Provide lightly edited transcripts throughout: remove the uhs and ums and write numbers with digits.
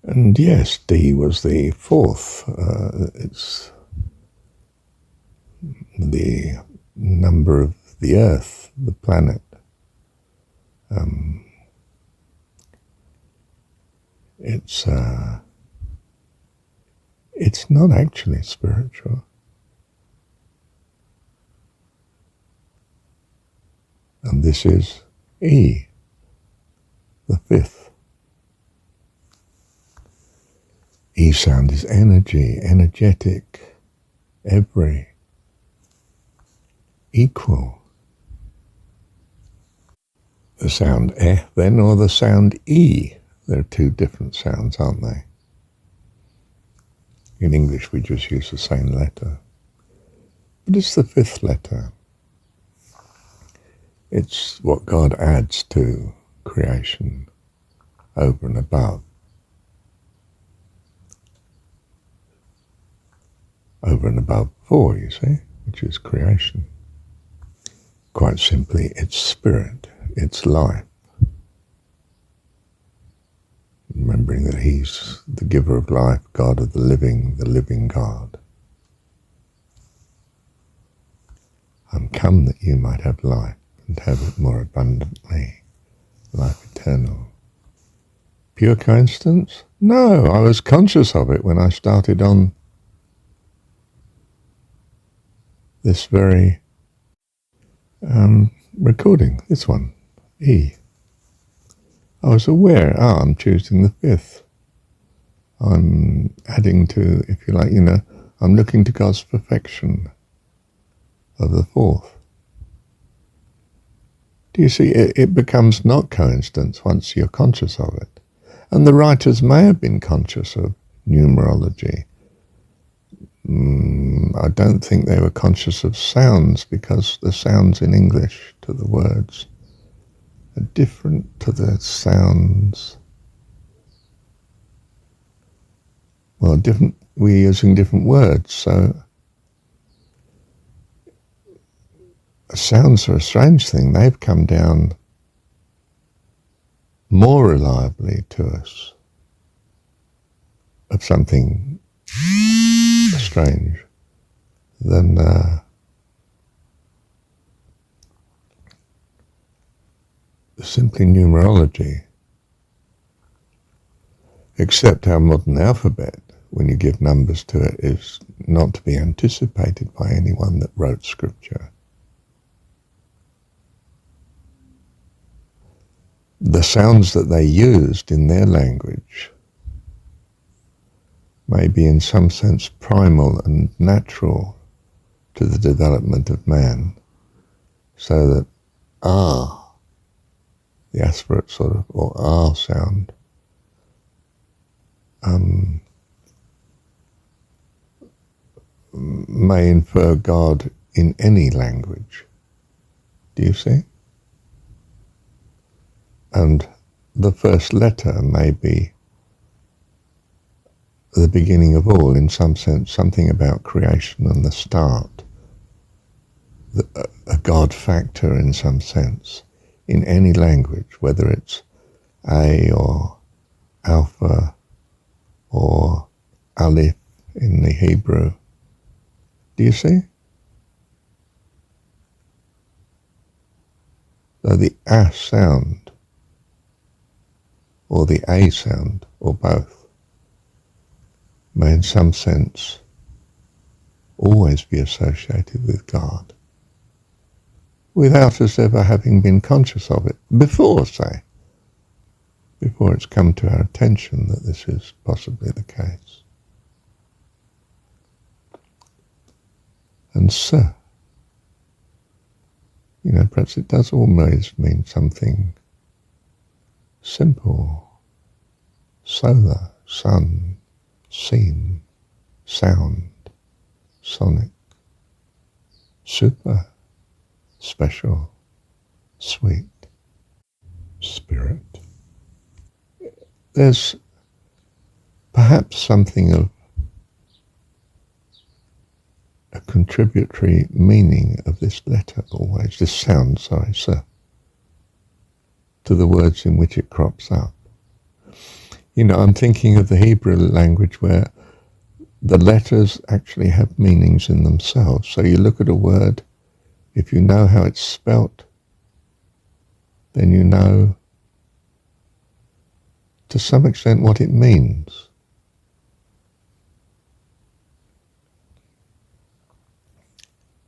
And yes, D was the fourth. It's the number of the Earth, the planet. It's not actually spiritual. And this is E, the fifth. E sound is energy, energetic, every, equal. The sound E then, or the sound E. They're two different sounds, aren't they? In English we just use the same letter. But it's the fifth letter. It's what God adds to creation over and above. Over and above 4, you see, which is creation. Quite simply, it's spirit, it's life. Remembering that He's the giver of life, God of the living God. I'm come that you might have life and have it more abundantly, life eternal. Pure coincidence? No, I was conscious of it when I started on this very recording, this one, E. I was aware, I'm choosing the fifth. I'm adding to, if you like, I'm looking to God's perfection of the fourth. Do you see, it becomes not coincidence once you're conscious of it. And the writers may have been conscious of numerology. I don't think they were conscious of sounds, because the sounds in English to the words are different to the sounds. Well, different. We're using different words, so sounds are a strange thing. They've come down more reliably to us of something strange than simply numerology. Except our modern alphabet, when you give numbers to it, is not to be anticipated by anyone that wrote scripture. The sounds that they used in their language may be in some sense primal and natural to the development of man, so that the aspirate sort of, or R sound, may infer God in any language. Do you see? And the first letter may be the beginning of all, in some sense, something about creation and the start, a God factor in some sense, in any language, whether it's A or Alpha or Aleph in the Hebrew. Do you see? So the A sound, or the A sound, or both, may in some sense always be associated with God, without us ever having been conscious of it before, say, before it's come to our attention that this is possibly the case. And so, perhaps it does almost mean something simple: solar, sun, seen, sound, sonic, super, special, sweet, spirit. There's perhaps something of a contributory meaning of this letter always, this sound, to the words in which it crops up. I'm thinking of the Hebrew language where the letters actually have meanings in themselves. So you look at a word, if you know how it's spelt, then you know to some extent what it means.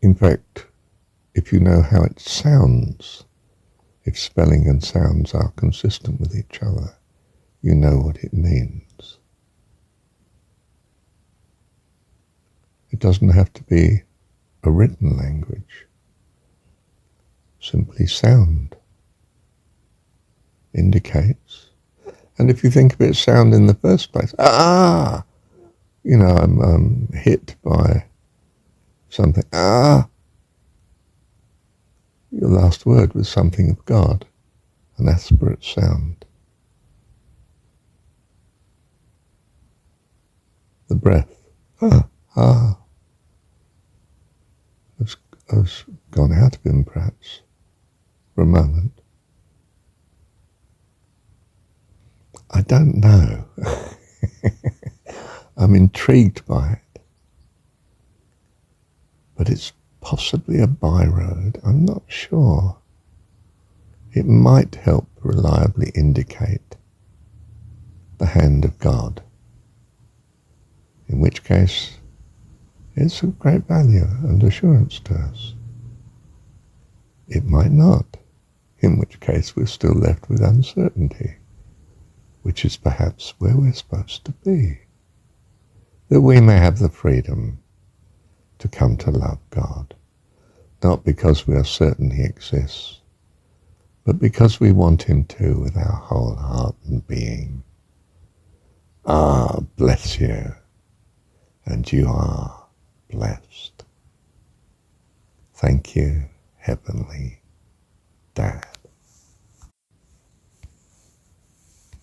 In fact, if you know how it sounds, if spelling and sounds are consistent with each other, you know what it means. It doesn't have to be a written language. Simply sound indicates. And if you think of it as sound in the first place, I'm hit by something. Your last word was something of God, an aspirate sound. The breath, has gone out of him perhaps for a moment. I don't know. I'm intrigued by it. But it's possibly a byroad. I'm not sure. It might help reliably indicate the hand of God, in which case it's of great value and assurance to us. It might not, in which case we're still left with uncertainty, which is perhaps where we're supposed to be, that we may have the freedom to come to love God, not because we are certain he exists, but because we want him to with our whole heart and being. Bless you, and you are blessed. Thank you, Heavenly